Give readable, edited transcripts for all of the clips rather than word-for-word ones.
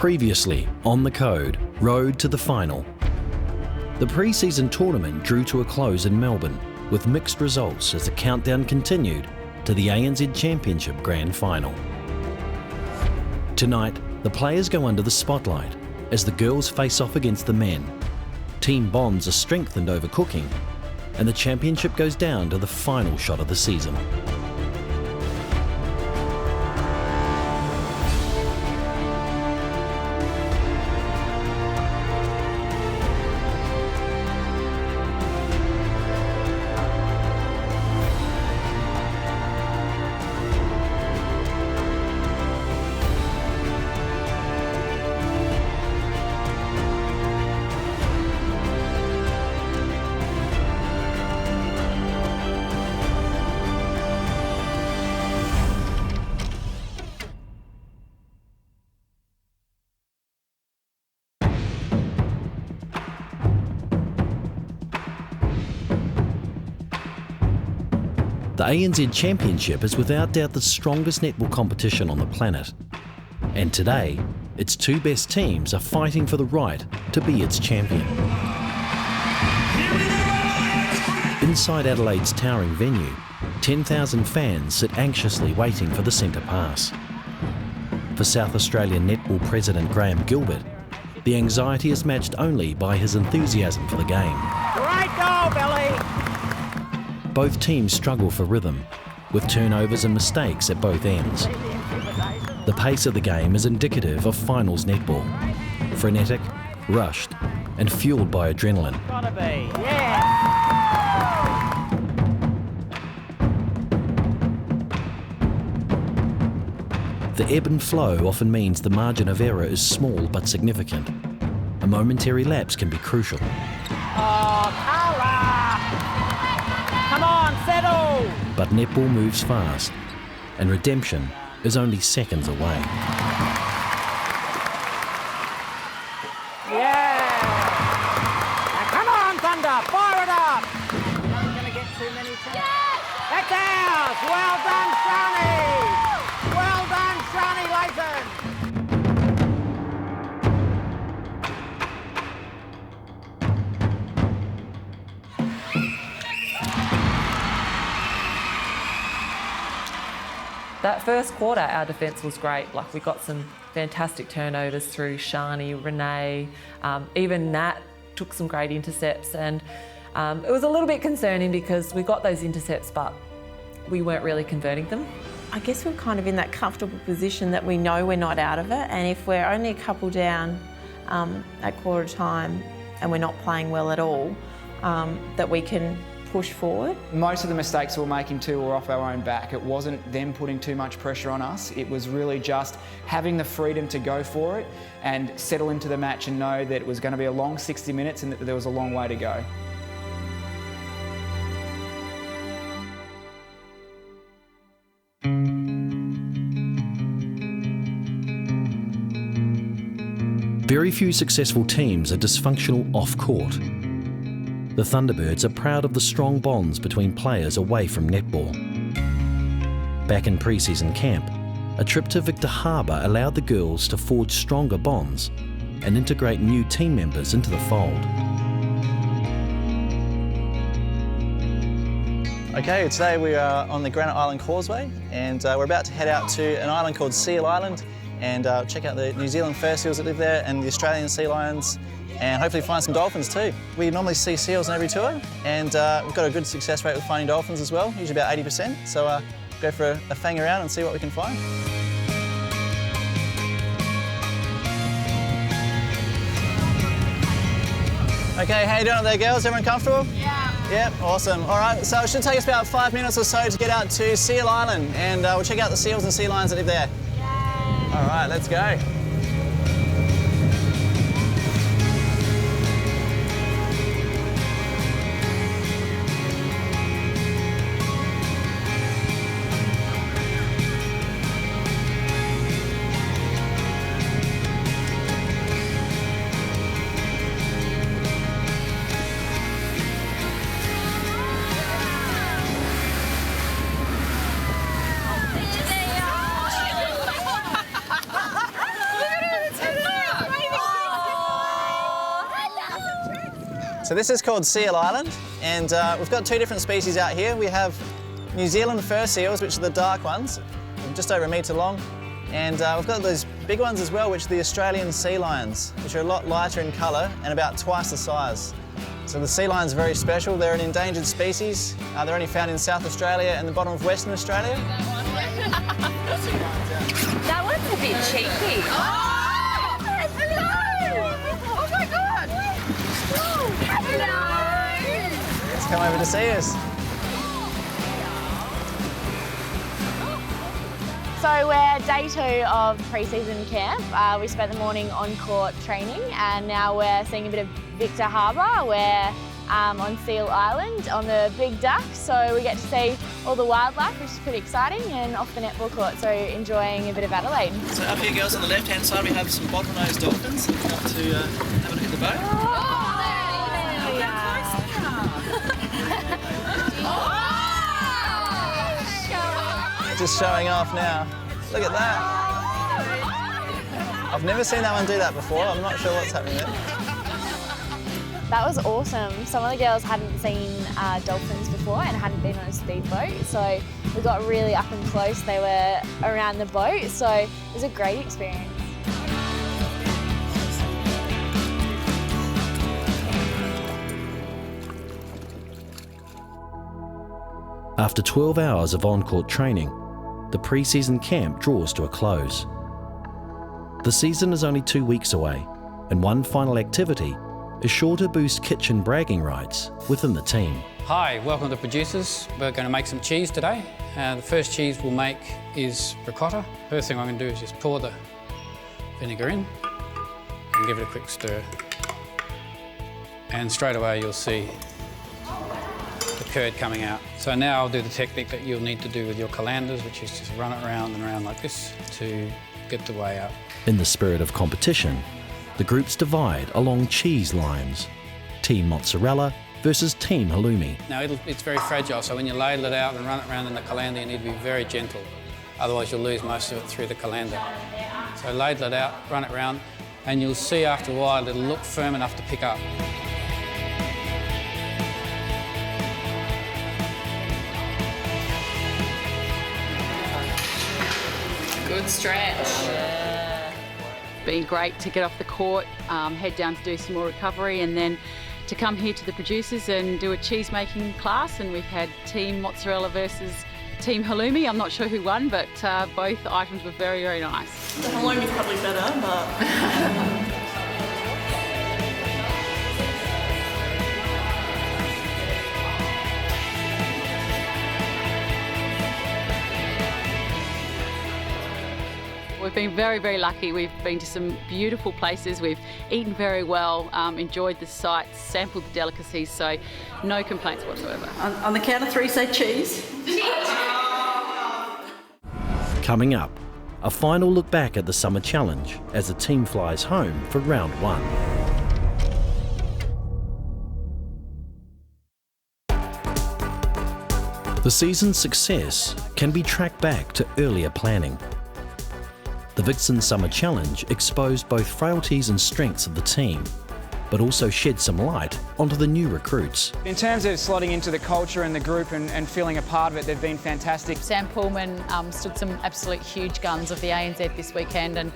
Previously on The Code, road to the final. The pre-season tournament drew to a close in Melbourne with mixed results as the countdown continued to the ANZ Championship Grand Final. Tonight, the players go under the spotlight as the girls face off against the men. Team bonds are strengthened over cooking, and the championship goes down to the final shot of the season. The ANZ Championship is without doubt the strongest netball competition on the planet. And today, its two best teams are fighting for the right to be its champion. Inside Adelaide's towering venue, 10,000 fans sit anxiously waiting for the centre pass. For South Australian netball president Graeme Gilbert, the anxiety is matched only by his enthusiasm for the game. Great goal, Billy! Both teams struggle for rhythm, with turnovers and mistakes at both ends. The pace of the game is indicative of finals netball. Frenetic, rushed, and fueled by adrenaline. Gotta be, yeah! The ebb and flow often means the margin of error is small but significant. A momentary lapse can be crucial. Oh, Carla! Come on, settle! But netball moves fast, and redemption is only seconds away. Yeah! Now come on, Thunder, fire it up! Not going to get too many chances. That's ours! Well done, Sharni! Well done, Sharni Layton! That first quarter, our defence was great. Like, we got some fantastic turnovers through Sharni, Renee, even Nat took some great intercepts, and it was a little bit concerning because we got those intercepts, but we weren't really converting them. I guess we're kind of in that comfortable position that we know we're not out of it, and if we're only a couple down at quarter time and we're not playing well at all, that we can push forward. Most of the mistakes we were making too were off our own back. It wasn't them putting too much pressure on us. It was really just having the freedom to go for it and settle into the match and know that it was going to be a long 60 minutes and that there was a long way to go. Very few successful teams are dysfunctional off-court. The Thunderbirds are proud of the strong bonds between players away from netball. Back in pre-season camp, a trip to Victor Harbour allowed the girls to forge stronger bonds and integrate new team members into the fold. Okay, today we are on the Granite Island Causeway, and we're about to head out to an island called Seal Island and check out the New Zealand fur seals that live there and the Australian sea lions, and hopefully find some dolphins too. We normally see seals on every tour, and we've got a good success rate with finding dolphins as well, usually about 80%. So go for a fang around and see what we can find. Okay, how you doing up there, girls? Everyone comfortable? Yeah. Yeah, awesome. All right, so it should take us about 5 minutes or so to get out to Seal Island, and we'll check out the seals and sea lions that live there. Yay. All right, let's go. So this is called Seal Island, and we've got two different species out here. We have New Zealand fur seals, which are the dark ones, just over a metre long, and we've got those big ones as well, which are the Australian sea lions, which are a lot lighter in colour and about twice the size. So the sea lions are very special. They're an endangered species. They're only found in South Australia and the bottom of Western Australia. That one's a bit cheeky. Oh, hello! Oh my God! Hello! Let's come over to see us. So we're day 2 of pre-season camp. We spent the morning on court training, and now we're seeing a bit of Victor Harbour. We're on Seal Island on the big duck, so we get to see all the wildlife, which is pretty exciting, and off the netball court, so enjoying a bit of Adelaide. So up here, girls, on the left-hand side we have some bottlenose dolphins looking up to have a look at the boat. Oh, there we are. Just showing off now. Look at that. I've never seen that one do that before. I'm not sure what's happening there. That was awesome. Some of the girls hadn't seen dolphins before and hadn't been on a speedboat, so we got really up and close. They were around the boat, so it was a great experience. After 12 hours of on-court training, the pre-season camp draws to a close. The season is only 2 weeks away, and one final activity is sure to boost kitchen bragging rights within the team. Hi, welcome to Producers. We're going to make some cheese today. The first cheese we'll make is ricotta. First thing I'm going to do is just pour the vinegar in and give it a quick stir. And straight away you'll see the curd coming out. So now I'll do the technique that you'll need to do with your colanders, which is just run it around and around like this to get the whey out. In the spirit of competition, the groups divide along cheese lines. Team Mozzarella versus Team Halloumi. Now it's very fragile, so when you ladle it out and run it around in the colander, you need to be very gentle. Otherwise you'll lose most of it through the colander. So ladle it out, run it around, and you'll see after a while it'll look firm enough to pick up. Good stretch. Been great to get off the court, head down to do some more recovery, and then to come here to the Producers and do a cheese making class. And we've had Team Mozzarella versus Team Halloumi. I'm not sure who won, but both items were very, very nice. The halloumi's probably better, but... We've been very, very lucky. We've been to some beautiful places. We've eaten very well, enjoyed the sights, sampled the delicacies, so no complaints whatsoever. On the count of 3, say cheese. Coming up, a final look back at the Summer Challenge as the team flies home for round 1. The season's success can be tracked back to earlier planning. The Vixen Summer Challenge exposed both frailties and strengths of the team, but also shed some light onto the new recruits. In terms of slotting into the culture and the group and feeling a part of it, they've been fantastic. Sam Pullman stood some absolute huge guns of the ANZ this weekend and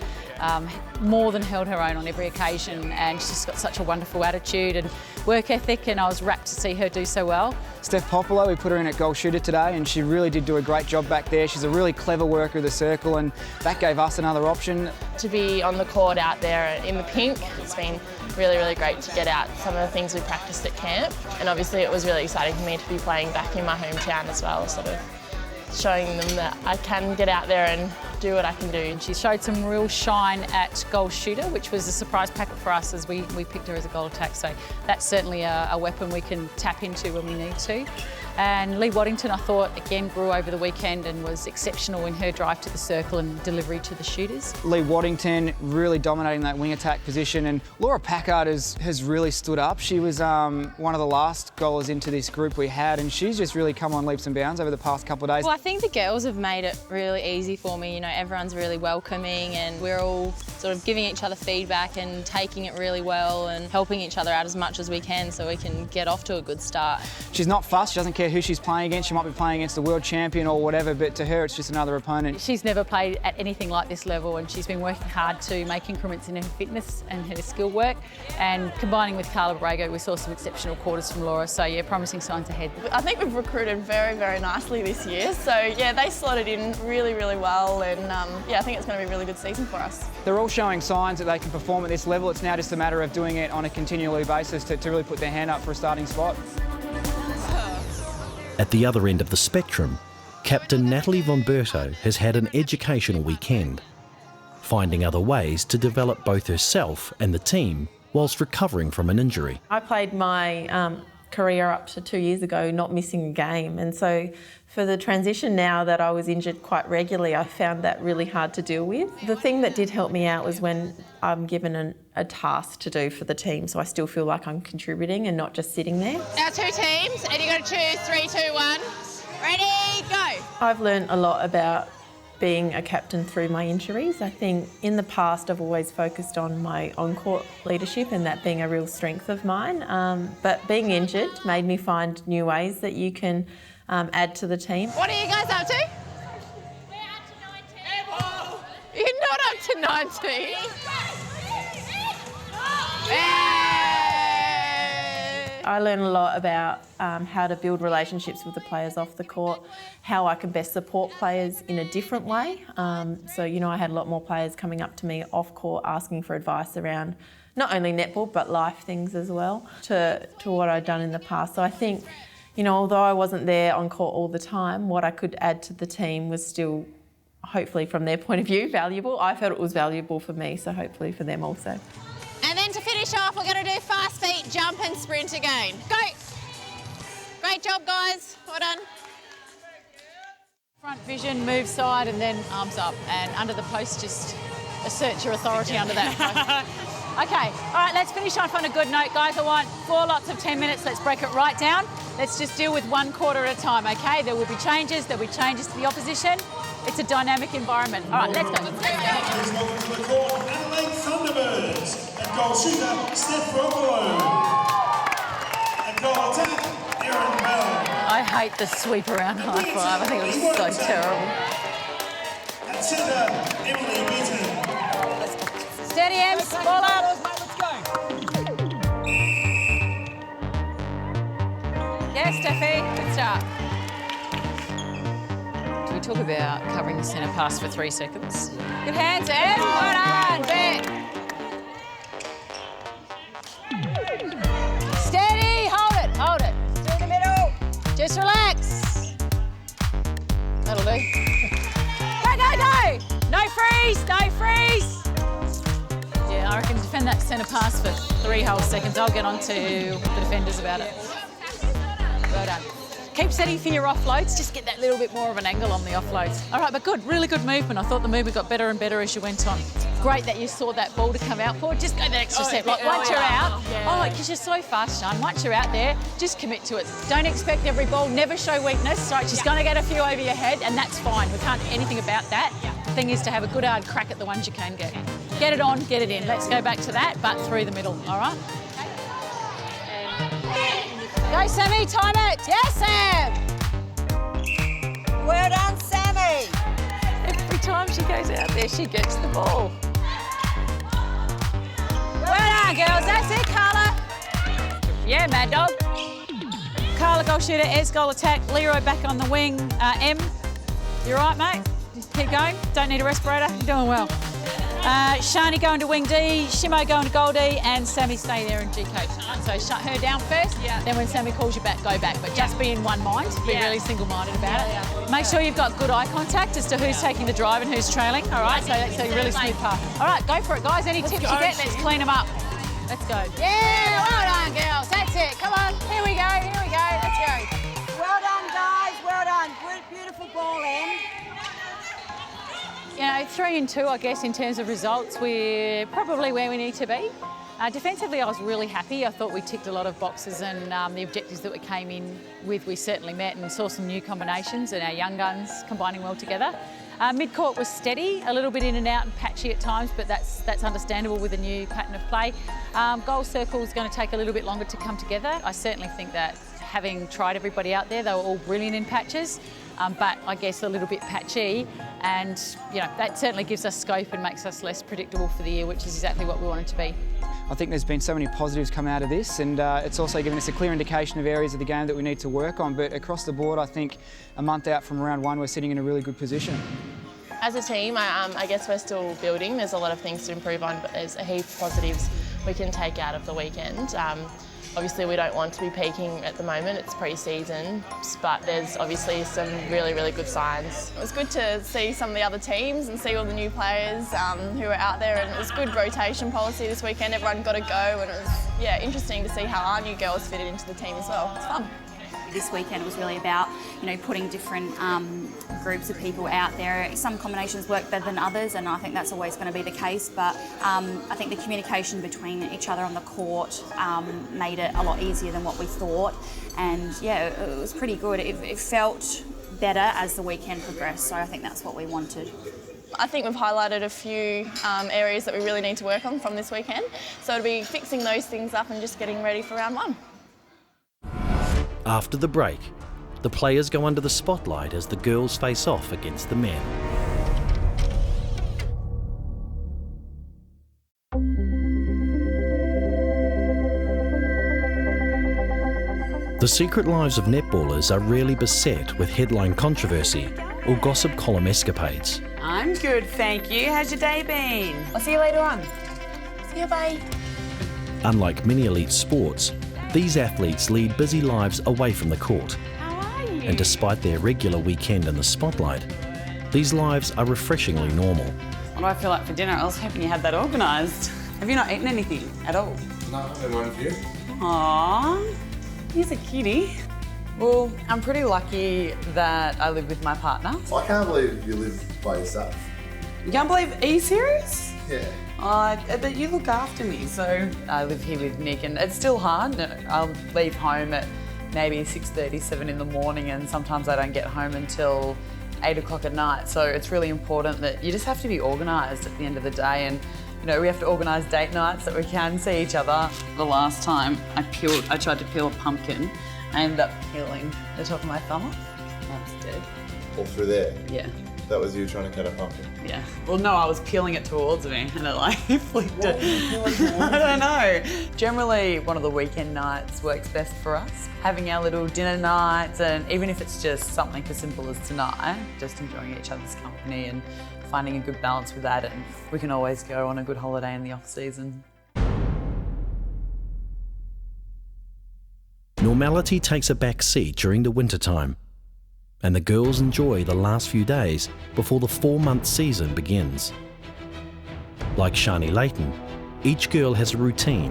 more than held her own on every occasion, and she's got such a wonderful attitude and work ethic, and I was rapt to see her do so well. Steph Popolo, we put her in at goal shooter today, and she really did do a great job back there. She's a really clever worker of the circle, and that gave us another option. To be on the court out there in the pink, it's been really, really great to get out some of the things we practiced at camp, and obviously it was really exciting for me to be playing back in my hometown as well, sort of showing them that I can get out there and do what I can do. She showed some real shine at goal shooter, which was a surprise packet for us as we picked her as a goal attack, so that's certainly a weapon we can tap into when we need to. And Lee Waddington, I thought, again, grew over the weekend and was exceptional in her drive to the circle and delivery to the shooters. Lee Waddington really dominating that wing attack position, and Laura Packard has really stood up. She was one of the last goalers into this group we had, and she's just really come on leaps and bounds over the past couple of days. Well, I think the girls have made it really easy for me. You know, everyone's really welcoming and we're all sort of giving each other feedback and taking it really well and helping each other out as much as we can so we can get off to a good start. She's not fussed, she doesn't care who she's playing against. She might be playing against the world champion or whatever, but to her it's just another opponent. She's never played at anything like this level, and she's been working hard to make increments in her fitness and her skill work, and combining with Carla Borrego, we saw some exceptional quarters from Laura, so yeah, promising signs ahead. I think we've recruited very, very nicely this year, so yeah, they slotted in really, really well, and yeah, I think it's going to be a really good season for us. They're all showing signs that they can perform at this level. It's now just a matter of doing it on a continual basis to really put their hand up for a starting spot. At the other end of the spectrum, Captain Natalie von Berto has had an educational weekend, finding other ways to develop both herself and the team whilst recovering from an injury. I played my career up to 2 years ago not missing a game, and so for the transition now that I was injured quite regularly, I found that really hard to deal with. The thing that did help me out was when I'm given a task to do for the team, so I still feel like I'm contributing and not just sitting there. Now 2 teams, and you've got to choose 3, 2, 1. Ready, go! I've learned a lot about being a captain through my injuries. I think in the past I've always focused on my on-court leadership and that being a real strength of mine, but being injured made me find new ways that you can add to the team. What are you guys up to? We're up to 19. You're not up to 19. I learned a lot about how to build relationships with the players off the court, how I can best support players in a different way. So, you know, I had a lot more players coming up to me off court asking for advice around not only netball but life things as well to what I'd done in the past. So I think, you know, although I wasn't there on court all the time, what I could add to the team was still, hopefully from their point of view, valuable. I felt it was valuable for me, so hopefully for them also. And then to finish off, we're going to do fast feet, jump and sprint again. Go! Great job, guys. Well done. Front vision, move side, and then arms up. And under the post, just assert your authority under that. Okay, all right, let's finish off on a good note, guys. I want 4 lots of 10 minutes. Let's break it right down. Let's just deal with 1 quarter at a time, okay? There will be changes. There'll be changes to the opposition. It's a dynamic environment. All right, let's go. Let's go to the court, Adelaide Thunderbirds. And goal shooter, Steph Rocco. And goal attack, Erin Bell. I hate the sweep around high five. I think it was so terrible. And centre, Emily Beaton. Steady, Ems. Ball up. Yeah, Steffi. Good start. Do we talk about covering the centre pass for 3 seconds? Good hands, Em. Well done, Bet. Steady. Hold it. Hold it. Still in the middle. Just relax. That'll do. Go, go, go. No freeze. No freeze. Yeah, I reckon defend that centre pass for 3 whole seconds. I'll get on to the defenders about it. Well done. Keep setting for your offloads. Just get that little bit more of an angle on the offloads. All right, but good. Really good movement. I thought the movement got better and better as you went on. Great that you saw that ball to come out for. Just go that extra step. Like, once you're out, because you're so fast, Sean. Once you're out there, just commit to it. Don't expect every ball. Never show weakness. Right, she's going to get a few over your head, and that's fine. We can't do anything about that. The thing is to have a good hard crack at the ones you can get. Get it on, get it in. Let's go back to that, but through the middle, all right? Go, Sammy, time it. Yes, Sam. Well done, Sammy. Every time she goes out there, she gets the ball. Well done, girls. That's it, Carla. Yeah, Mad Dog. Carla, goal shooter. Ez, goal attack. Leroy back on the wing. Em, you all right, mate? Just keep going. Don't need a respirator. You're doing well. Sharni going to wing D, Shimo going to goal D, and Sammy stay there and G coach. So shut her down first, then when Sammy calls you back, go back. But just be in one mind, be really single-minded about it. Make sure you've got good eye contact as to who's taking the drive and who's trailing, all right? So that's a really smooth path. All right, go for it, guys. Any tips you get, let's clean them up. Let's go. Yeah, well done, girls. That's it. Come on, here we go, here we go. Let's go. Well done. You know, 3 and 2, I guess, in terms of results, we're probably where we need to be. Defensively, I was really happy. I thought we ticked a lot of boxes, and the objectives that we came in with, we certainly met, and saw some new combinations and our young guns combining well together. Mid-court was steady, a little bit in and out and patchy at times, but that's understandable with a new pattern of play. Goal circle is going to take a little bit longer to come together. I certainly think that, having tried everybody out there, they were all brilliant in patches, but I guess a little bit patchy, and you know, that certainly gives us scope and makes us less predictable for the year, which is exactly what we wanted to be. I think there's been so many positives come out of this, and it's also given us a clear indication of areas of the game that we need to work on, but across the board, I think a month out from round 1, we're sitting in a really good position. As a team, I guess we're still building. There's a lot of things to improve on, but there's a heap of positives we can take out of the weekend. Obviously, we don't want to be peaking at the moment. It's pre-season, but there's obviously some really, really good signs. It was good to see some of the other teams and see all the new players who were out there, and it was good rotation policy this weekend. Everyone got to go, and it was interesting to see how our new girls fitted into the team as well. It's fun. This weekend was really about, you know, putting different groups of people out there. Some combinations work better than others, and I think that's always going to be the case, but I think the communication between each other on the court made it a lot easier than what we thought, and yeah, it was pretty good. It felt better as the weekend progressed, so I think that's what we wanted. I think we've highlighted a few areas that we really need to work on from this weekend, so it'll be fixing those things up and just getting ready for round 1. After the break, the players go under the spotlight as the girls face off against the men. The secret lives of netballers are rarely beset with headline controversy or gossip column escapades. I'm good, thank you. How's your day been? I'll see you later on. See you, bye. Unlike many elite sports, these athletes lead busy lives away from the court. How are you? And despite their regular weekend in the spotlight, these lives are refreshingly normal. What do I feel like for dinner? I was hoping you had that organised. Have you not eaten anything at all? No, I won't for you. Aww, he's a cutie. Well, I'm pretty lucky that I live with my partner. I can't believe you live by yourself. You can't believe, are you serious? Yeah. But you look after me, so I live here with Nick, and it's still hard. I'll leave home at maybe 6:30, 7 in the morning, and sometimes I don't get home until 8 o'clock at night. So it's really important that you just have to be organised at the end of the day, and you know, we have to organise date nights that we can see each other. The last time I tried to peel a pumpkin, I ended up peeling the top of my thumb off. I was dead. All through there? Yeah. That was you trying to cut a pumpkin? Yeah. Well, no, I was peeling it towards me and it like flicked it. I don't know. Generally, one of the weekend nights works best for us. Having our little dinner nights, and even if it's just something as simple as tonight, just enjoying each other's company and finding a good balance with that, and we can always go on a good holiday in the off-season. Normality takes a back seat during the wintertime, and the girls enjoy the last few days before the 4-month season begins. Like Sharni Layton, each girl has a routine,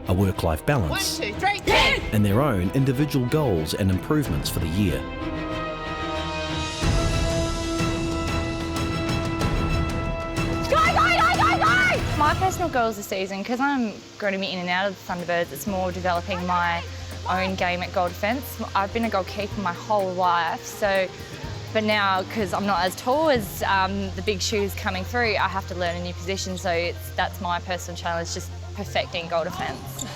a work-life balance, 1, 2, 3, 10! and their own individual goals and improvements for the year. Go, go, go, go, go! My personal goals this season, because I'm going to be in and out of the Thunderbirds, it's more developing my own game at goal defence. I've been a goalkeeper my whole life, but now, because I'm not as tall as the big shoes coming through, I have to learn a new position, so that's my personal challenge, just perfecting goal defence.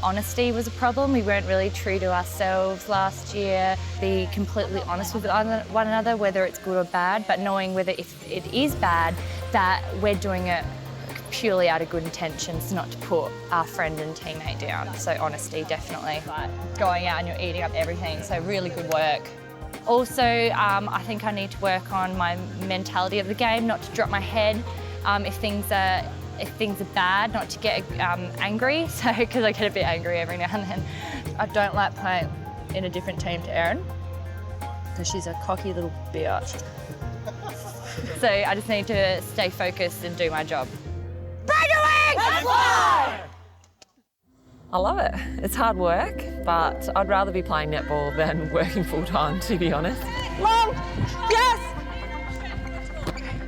Honesty was a problem. We weren't really true to ourselves last year. Be completely honest with one another, whether it's good or bad, but knowing whether if it is bad, that we're doing it purely out of good intentions, not to put our friend and teammate down. So honesty, definitely. Like going out and you're eating up everything, so really good work. Also, I think I need to work on my mentality of the game, not to drop my head if things are bad, not to get angry, because I get a bit angry every now and then. I don't like playing in a different team to Erin, because she's a cocky little bitch. So I just need to stay focused and do my job. Let's fly! I love it. It's hard work, but I'd rather be playing netball than working full-time, to be honest. Long! Yes!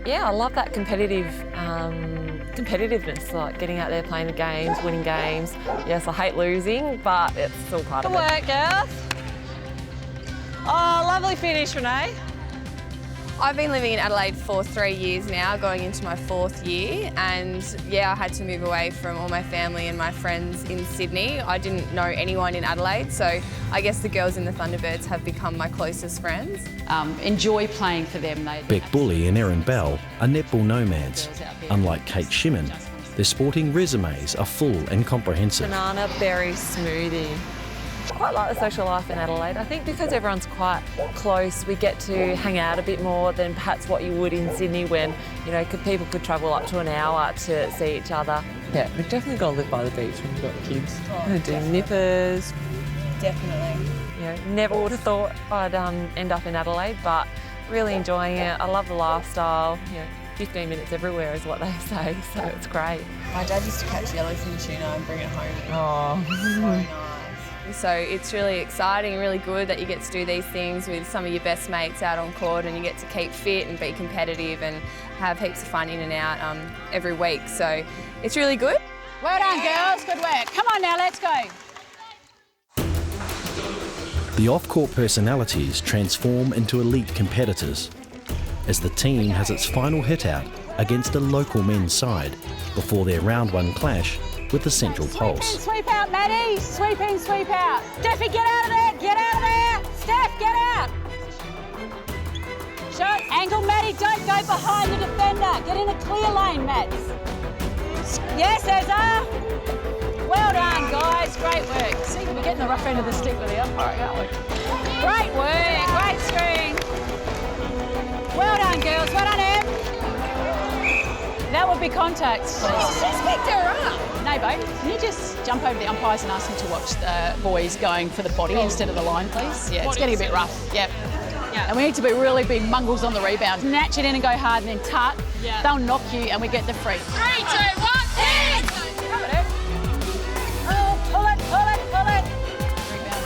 Yeah, I love that competitiveness, like getting out there, playing the games, winning games. Yes, I hate losing, but it's still part of it. Good work, girls. Oh, lovely finish, Renee. I've been living in Adelaide for 3 years now, going into my 4th year, and yeah, I had to move away from all my family and my friends in Sydney. I didn't know anyone in Adelaide, so I guess the girls in the Thunderbirds have become my closest friends. Enjoy playing for them. Bulley and Erin Bell are netball nomads. Unlike Kate Shimmin, their sporting resumes are full and comprehensive. Banana berry smoothie. I quite like the social life in Adelaide. I think because everyone's quite close, we get to hang out a bit more than perhaps what you would in Sydney when, you know, people could travel up to an hour to see each other. Yeah, we've definitely got to live by the beach when we've got kids. Do nippers. Definitely. You know, never would have thought I'd end up in Adelaide, but really enjoying it. I love the lifestyle. You know, 15 minutes everywhere is what they say, so it's great. My dad used to catch yellowfin tuna and bring it home. Oh. So nice. So it's really exciting and really good that you get to do these things with some of your best mates out on court, and you get to keep fit and be competitive and have heaps of fun in and out every week. So it's really good. Well done, girls. Good work. Come on now, let's go. The off-court personalities transform into elite competitors as the team has its final hit-out against a local men's side before their round 1 clash with the Central Pulse. Sweep out, Maddie. Sweep in, sweep out. Steffi, get out of there. Get out of there. Steph, get out. Shot. Angle, Maddie. Don't go behind the defender. Get in a clear lane, Mads. Yes, Ezra. Well done, guys. Great work. See, we're getting the rough end of the stick with the umpire, aren't we? Great work. Great screen. Well done, girls. Well done, Em. That would be contact, please. Oh, she's picked her up. No, babe, can you just jump over the umpires and ask them to watch the boys going for the body instead of the line, please? Yeah, it's getting a bit rough. Yep. Yeah. And we need to be really big mungles on the rebound. Snatch it in and go hard and then tut. Yeah. They'll knock you and we get the free. 3, 2, 1, hit! Come on, Em. Oh, pull it, pull it, pull it. Rebound.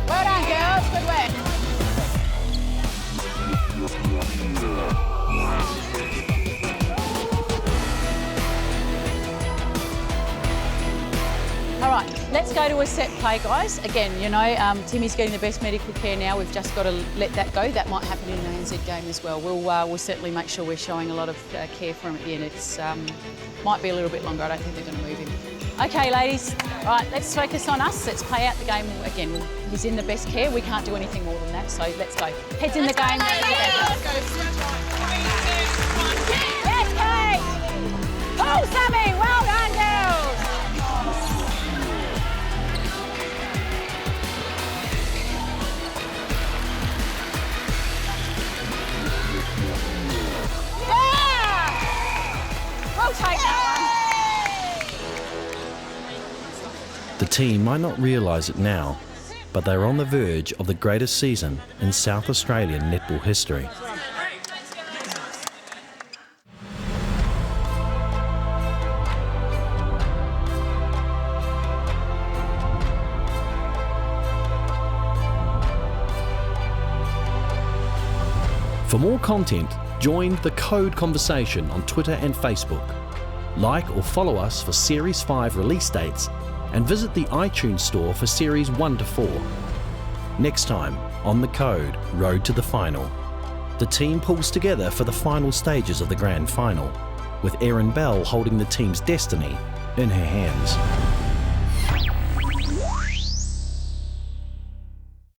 Well done, girls. Good work. All right, let's go to a set play, guys. Again, you know, Timmy's getting the best medical care now. We've just got to let that go. That might happen in an ANZ game as well. We'll certainly make sure we're showing a lot of care for him at the end. It's might be a little bit longer. I don't think they're going to move him. Okay, ladies. All right, let's focus on us. Let's play out the game. Again, he's in the best care. We can't do anything more than that, so let's go. Heads in the game. Yes, Kate! Oh, Sammy! Well done, girls! We'll take that one. The team might not realise it now, but they're on the verge of the greatest season in South Australian netball history. For more content, join the Code Conversation on Twitter and Facebook. Like or follow us for Series 5 release dates and visit the iTunes store for Series 1 to 4. Next time on The Code, Road to the Final. The team pulls together for the final stages of the Grand Final, with Erin Bell holding the team's destiny in her hands.